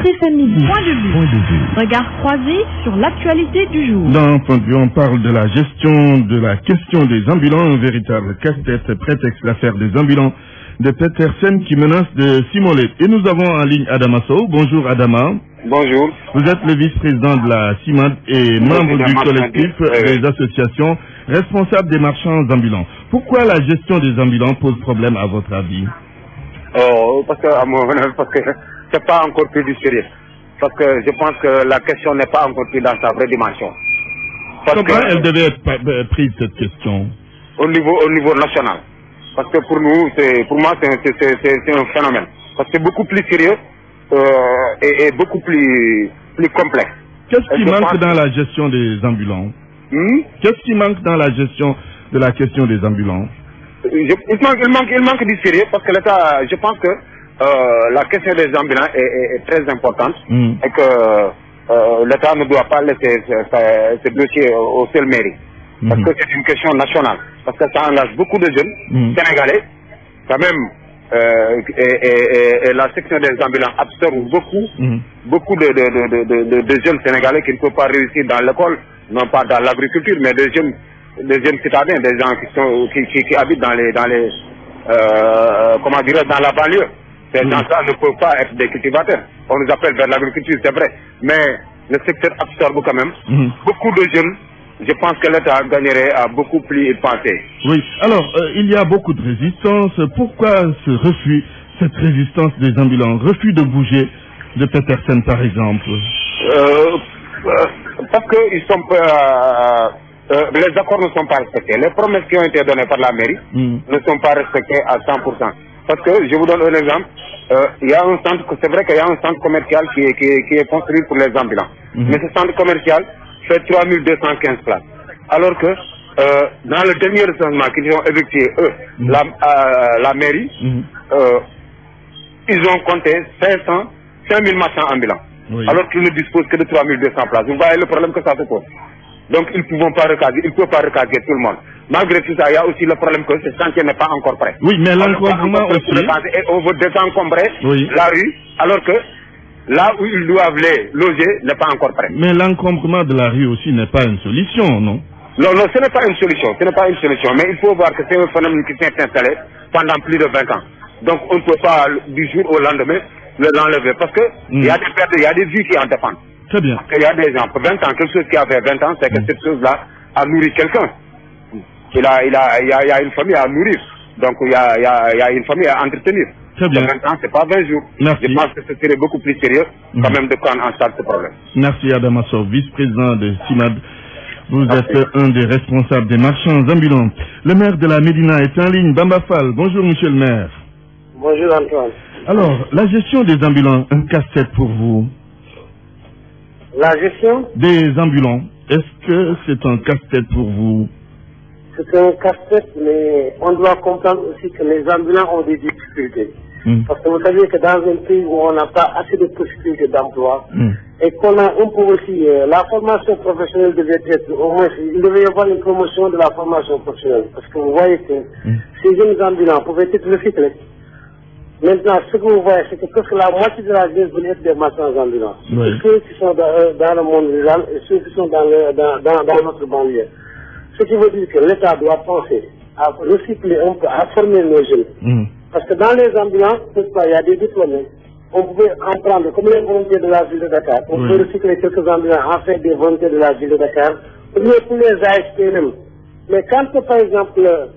BFM Midi. Point de vue. Regard croisé sur l'actualité du jour. Dans Point de vue, on parle de la gestion de la question des ambulants, un véritable casse-tête prétexte l'affaire des ambulants de Petersen qui menace de s'immoler. Et nous avons en ligne Adama Sow. Bonjour Adama. Bonjour. Vous êtes le vice-président de la CIMAD et membre du collectif des associations responsables des marchands ambulants. Pourquoi la gestion des ambulants pose problème à votre avis? Parce que c'est pas encore pris du sérieux. Parce que je pense que la question n'est pas encore prise dans sa vraie dimension. Comment elle devait être prise cette question? Au niveau national. Parce que pour nous, pour moi, c'est un phénomène. Parce que c'est beaucoup plus sérieux et beaucoup plus complexe. Qu'est-ce qui manque dans la gestion des ambulants? Qu'est-ce qui manque dans la gestion de la question des ambulants? Il manque du sérieux parce que l'État, je pense que la question des ambulants est très importante et que l'État ne doit pas laisser ce dossier aux seules mairies. Parce que c'est une question nationale. Parce que ça engage beaucoup de jeunes sénégalais. Quand même, et la section des ambulants absorbe beaucoup de jeunes sénégalais qui ne peuvent pas réussir dans l'école, non pas dans l'agriculture, mais des jeunes citadins, des gens qui habitent dans la banlieue. Ces gens-là ne peuvent pas être des cultivateurs. On nous appelle vers l'agriculture, c'est vrai. Mais le secteur absorbe quand même beaucoup de jeunes. Je pense que l'État gagnerait à beaucoup plus y penser. Oui. Alors, il y a beaucoup de résistance. Pourquoi ce refus, cette résistance des ambulants? Refus de bouger de Petersen, par exemple? Parce que les accords ne sont pas respectés. Les promesses qui ont été données par la mairie ne sont pas respectées à 100%. Parce que, je vous donne un exemple, il y a un centre, c'est vrai qu'il y a un centre commercial qui est construit pour les ambulants. Mais ce centre commercial fait 3215 places. Alors que, dans le dernier recensement qu'ils ont effectué, la mairie, ils ont compté 5000 marchands ambulants. Oui. Alors qu'ils ne disposent que de 3200 places. Vous voyez le problème que ça se pose. Donc ils ne peuvent pas recaser tout le monde. Malgré tout ça, il y a aussi le problème que ce chantier n'est pas encore prêt. Oui, mais l'encombrement aussi. Et on veut désencombrer la rue, alors que là où ils doivent les loger n'est pas encore prêt. Mais l'encombrement de la rue aussi n'est pas une solution, non? Non, ce n'est pas une solution. Ce n'est pas une solution. Mais il faut voir que c'est un phénomène qui s'est installé pendant plus de 20 ans. Donc on ne peut pas du jour au lendemain l'enlever. Parce que il y a des pertes, il y a des vies qui en dépendent. Très bien. Parce qu'il y a des gens, 20 ans, quelque chose qui a fait 20 ans, c'est que cette chose-là a nourri quelqu'un. Il y a une famille à nourrir. Donc il y a une famille à entretenir. Très bien. 20 ans, c'est pas 20 jours. Merci. Je pense que ce serait beaucoup plus sérieux quand même de prendre en charge ce problème. Merci Adama Sow, vice-président de CIMAD. Vous êtes un des responsables des marchands ambulants. Le maire de la Médina est en ligne, Bamba Fall. Bonjour monsieur le maire. Bonjour Antoine. Alors, la gestion des ambulants, un casse-tête pour vous? La gestion des ambulants, est-ce que c'est un casse-tête pour vous? C'est un casse-tête, mais on doit comprendre aussi que les ambulants ont des difficultés. Parce que vous savez que dans un pays où on n'a pas assez de possibilités d'emploi, et qu'on a un peu aussi, la formation professionnelle devait être, au moins, il devait y avoir une promotion de la formation professionnelle. Parce que vous voyez que ces jeunes ambulants pouvaient être recyclés. Maintenant, ce que vous voyez, c'est que presque la moitié de la jeunesse veut être des marchands ambulants. Ceux qui sont dans le monde rural et ceux qui sont dans notre banlieue. Ce qui veut dire que l'État doit penser à recycler un peu, à former nos jeunes. Parce que dans les ambulants, il y a des diplômés. On pouvait en prendre comme les volontaires de la ville de Dakar. On peut recycler quelques ambulants en fait des volontaires de la ville de Dakar. Pour les ASP même. Mais quand, par exemple,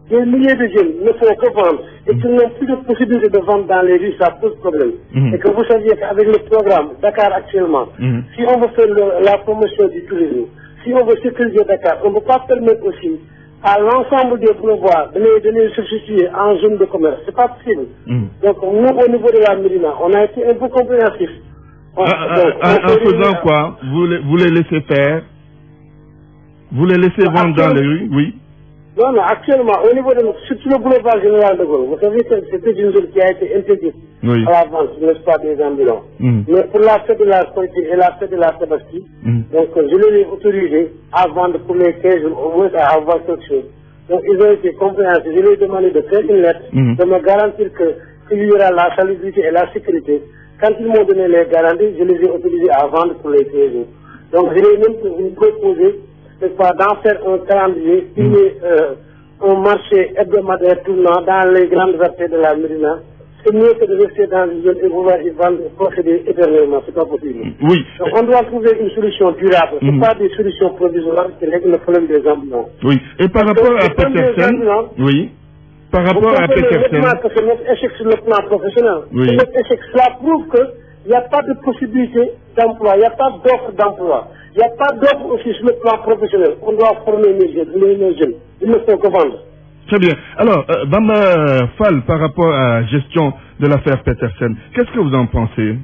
des milliers de jeunes ne font que vendre et qu'ils n'ont plus de possibilité de vendre dans les rues, ça pose problème. Et que vous saviez qu'avec le programme Dakar actuellement, si on veut faire la promotion du tourisme, si on veut sécuriser Dakar, on ne peut pas permettre aussi à l'ensemble des boulevards de les substituer en zone de commerce. C'est pas possible. Donc nous, au niveau de la Médina, on a été un peu compréhensifs. En faisant quoi? Vous les laissez faire? Vous les laissez vendre dans les rues? Oui. Non, actuellement, au niveau de surtout le boulevard général de Gaulle, vous savez que c'était une zone qui a été interdite à la vente, n'est-ce pas, des ambulants. Mais pour la fête de la Sainte et la fête de la Sébastien, donc je les ai autorisés à vendre pour les 15 jours, au moins à avoir quelque chose. Donc ils ont été compréhensifs. Je leur ai demandé de faire une lettre, de me garantir qu'il y aura la salubrité et la sécurité Quand ils m'ont donné les garanties, je les ai autorisés à vendre pour les 13 jours. Donc je vais même vous proposer, n'est-ce pas, d'en faire un calendrier, signer un marché hebdomadaire tournant dans les grandes artères de la Médina. C'est mieux que de rester dans une zone et vouloir y vendre et procéder éternellement. C'est pas possible. Oui. Donc on doit trouver une solution durable. Ce n'est pas des solutions provisoires qui règlent le problème des ambulants. Oui. Et par rapport à Petersen, oui. Par rapport à Petersen, que c'est notre échec sur le plan professionnel. Oui. Notre échec, cela prouve qu'il n'y a pas de possibilité d'emploi, il n'y a pas d'offre d'emploi, il n'y a pas d'offre aussi sur le plan professionnel. On doit former les jeunes. Ils ne font que vendre. Très bien. Alors, Bamba Fall, par rapport à la gestion de l'affaire Petersen, qu'est-ce que vous en pensez?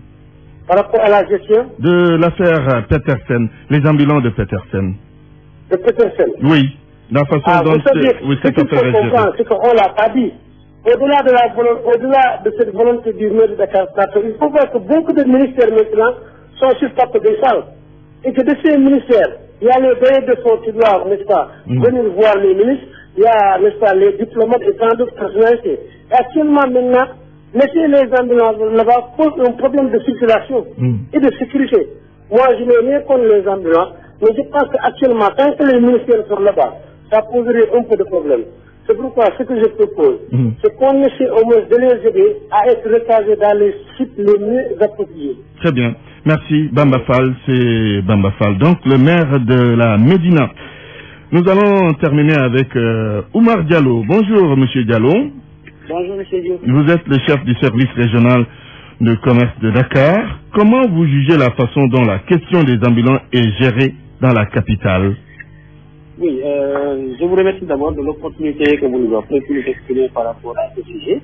Par rapport à la gestion de l'affaire Petersen, les ambulants de Petersen. De Petersen? Oui. La façon dont cette affaire est gérée. C'est qu'on ne l'a pas dit. Au-delà de cette volonté du maire de Dakar, il faut voir que beaucoup de ministères maintenant sont sur pape des salles. Et que de ces ministères, il y a les veilleurs de fonds qui doivent, n'est-ce pas, venir voir les ministres, il y a, n'est-ce pas, les diplomates et tant d'autres personnalités. Et actuellement, maintenant, laisser les ambulants là-bas pose un problème de circulation et de sécurité. Moi, je n'ai rien contre les ambulants, mais je pense qu'actuellement, tant que les ministères sont là-bas, ça poserait un peu de problème. C'est pourquoi ce que je propose, c'est qu'on essaie au moins de les aider à être recasés dans les sites les mieux appropriés. Très bien. Merci. Bamba Fall, c'est Bamba Fall. Donc, le maire de la Médina. Nous allons terminer avec Oumar Diallo. Bonjour, monsieur Diallo. Bonjour, monsieur Diallo. Vous êtes le chef du service régional de commerce de Dakar. Comment vous jugez la façon dont la question des ambulants est gérée dans la capitale? Oui, je vous remercie d'abord de l'opportunité que vous nous offrez pour nous exprimer par rapport à ce sujet,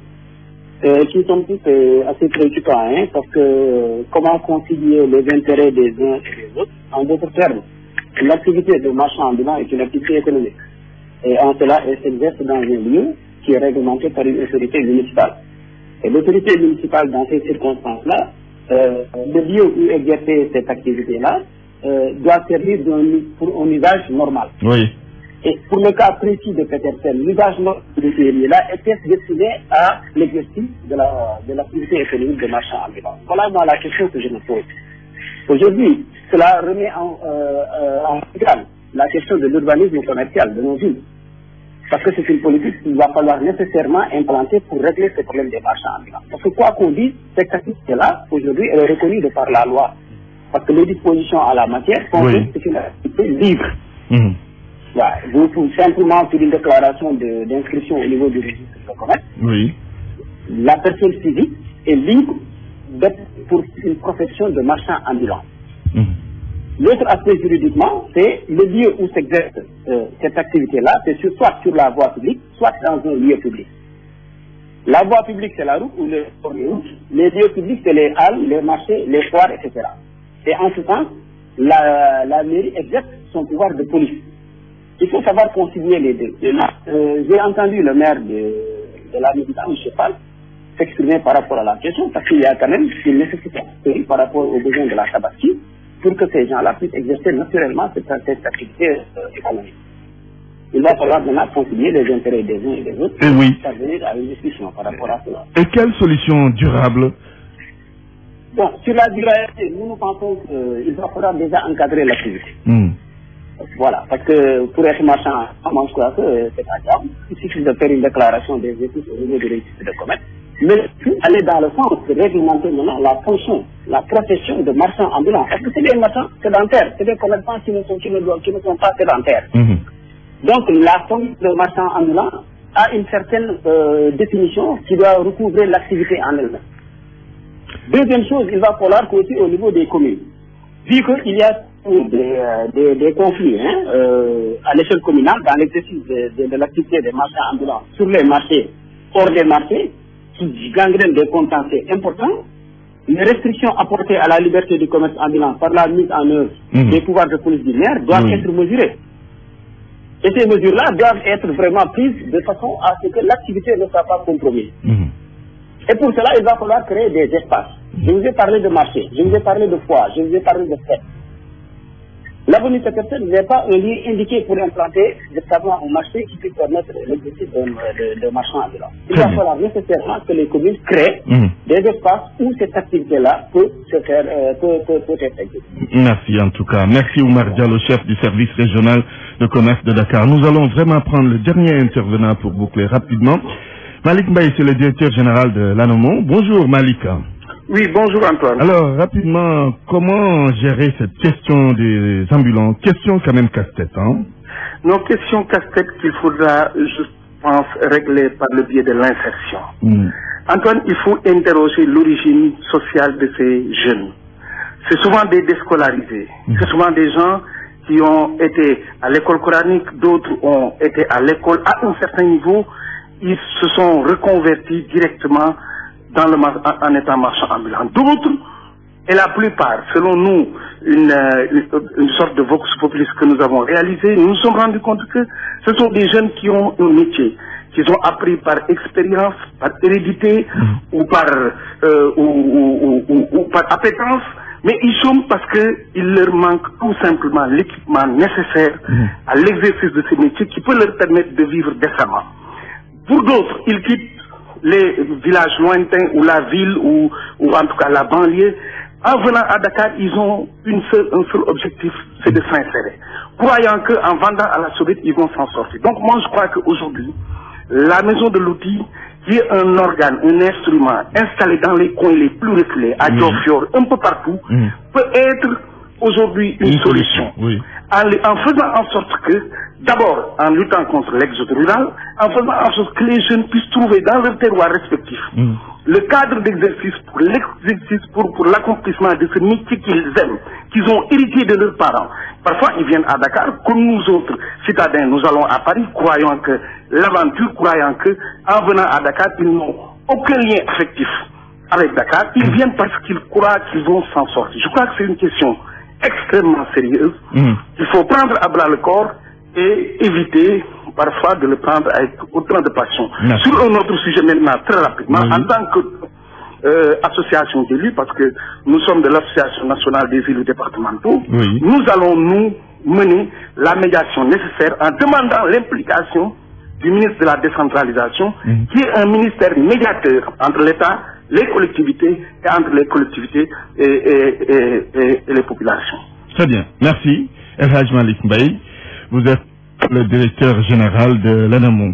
qui sont tous assez préoccupants, hein, parce que comment concilier les intérêts des uns et des autres? En d'autres termes, l'activité de marchand ambulant est une activité économique. Et en cela, elle s'exerce dans un lieu qui est réglementé par une autorité municipale. Et l'autorité municipale, dans ces circonstances-là, le lieu où exercer cette activité-là, doit servir pour un usage normal. Oui. Et pour le cas précis de Petersen, l'usage normal de ce lieu-là était destiné à l'exercice de l'activité économique de marchand ambulant. Voilà moi la question que je me pose. Aujourd'hui, cela remet en regard la question de l'urbanisme commercial de nos villes. Parce que c'est une politique qu'il va falloir nécessairement implanter pour régler ce problème des marchands ambulants. Parce que quoi qu'on dise, cette activité-là, aujourd'hui, elle est reconnue de par la loi. Parce que les dispositions à la matière font que c'est une activité libre. Voilà. Vous pouvez simplement faire une déclaration d'inscription au niveau du registre de commerce. Oui. La personne physique est libre pour une profession de marchand ambulant. L'autre aspect juridiquement, c'est le lieu où s'exerce cette activité-là, c'est soit sur la voie publique, soit dans un lieu public. La voie publique, c'est la route ou les routes. Les lieux publics, c'est les halles, les marchés, les foires, etc. Et en ce sens, la mairie exerce son pouvoir de police. Il faut savoir concilier les deux. J'ai entendu le maire de la Médina, M. Fall, s'exprimer par rapport à la question, parce qu'il y a quand même une nécessité par rapport aux besoins de la tabaski, pour que ces gens-là puissent exercer naturellement cette activité économique. Il va falloir maintenant concilier les intérêts des uns et des autres et parvenir à une discussion par rapport à cela. Et quelle solution durable? Bon, sur la durabilité, nous pensons qu'il va falloir déjà encadrer l'activité. Voilà, parce que pour être marchand, je crois que c'est pas grave. Il suffit de faire une déclaration des études au niveau du registre de commerce. Mais aller dans le sens de réglementer maintenant la fonction, la profession de marchand ambulant. Parce que c'est des marchands sédentaires, c'est des commerçants qui ne sont pas sédentaires. Donc la fonction de marchand ambulant a une certaine définition qui doit recouvrer l'activité en elle-même. Deuxième chose, il va falloir qu'aussi au niveau des communes, vu qu'il y a des conflits à l'échelle communale dans l'exercice de l'activité des marchands ambulants sur les marchés, hors des marchés, qui gangrènent des contentieux importants, les restrictions apportées à la liberté du commerce ambulant par la mise en œuvre des pouvoirs de police du maire doivent être mesurées. Et ces mesures-là doivent être vraiment prises de façon à ce que l'activité ne soit pas compromise. Et pour cela, il va falloir créer des espaces. Je vous ai parlé de marché, je vous ai parlé de foire, je vous ai parlé de fête. l'avenue Petersen n'est pas un lieu indiqué pour implanter véritablement un marché qui puisse permettre l'exercice de marchands ambulants. Il va falloir nécessairement que les communes créent des espaces où cette activité-là peut se faire, peut être exécutée. Merci en tout cas. Merci Oumar Diallo, chef du service régional de commerce de Dakar. Nous allons vraiment prendre le dernier intervenant pour boucler rapidement. Malik Mbaye, c'est le directeur général de l'ANOMO. Bonjour Malik. Oui, bonjour Antoine. Alors, rapidement, comment gérer cette question des ambulants? Question quand même casse-tête, hein? Non, question casse-tête qu'il faudra, je pense, régler par le biais de l'insertion. Antoine, il faut interroger l'origine sociale de ces jeunes. C'est souvent des déscolarisés. C'est souvent des gens qui ont été à l'école coranique, d'autres ont été à l'école à un certain niveau. Ils se sont reconvertis directement en étant marchands ambulants. D'autres, et la plupart, selon nous, une sorte de vox populi que nous avons réalisé, nous nous sommes rendus compte que ce sont des jeunes qui ont un métier, qui ont appris par expérience, par hérédité ou par appétence, mais ils sont parce qu'il leur manque tout simplement l'équipement nécessaire à l'exercice de ces métiers qui peut leur permettre de vivre décemment. Pour d'autres, ils quittent les villages lointains ou la ville ou en tout cas la banlieue. En venant à Dakar, ils ont un seul objectif, c'est de s'insérer. Croyant qu'en vendant à la sauvette, ils vont s'en sortir. Donc moi je crois qu'aujourd'hui, la maison de l'outil, qui est un organe, un instrument installé dans les coins les plus reculés, à Diofior, un peu partout, peut être aujourd'hui une solution. En faisant en sorte que, d'abord, en luttant contre l'exode rural, en faisant en sorte que les jeunes puissent trouver dans leur terroir respectif le cadre d'exercice pour l'accomplissement de ce métier qu'ils aiment, qu'ils ont hérité de leurs parents. Parfois, ils viennent à Dakar, comme nous autres citadins, nous allons à Paris, croyant que l'aventure, croyant que, en venant à Dakar, ils n'ont aucun lien affectif avec Dakar. Ils viennent parce qu'ils croient qu'ils vont s'en sortir. Je crois que c'est une question extrêmement sérieuse. Il faut prendre à bras le corps et éviter parfois de le prendre avec autant de passion. Sur un autre sujet maintenant, très rapidement, en tant qu'association d'élus, parce que nous sommes de l'Association nationale des élus départementaux, nous allons nous mener la médiation nécessaire en demandant l'implication du ministre de la décentralisation, qui est un ministère médiateur entre l'État, les collectivités et entre les collectivités et les populations. Très bien, merci. El Hadj Malik Mbaye, vous êtes le directeur général de l'ANOMO.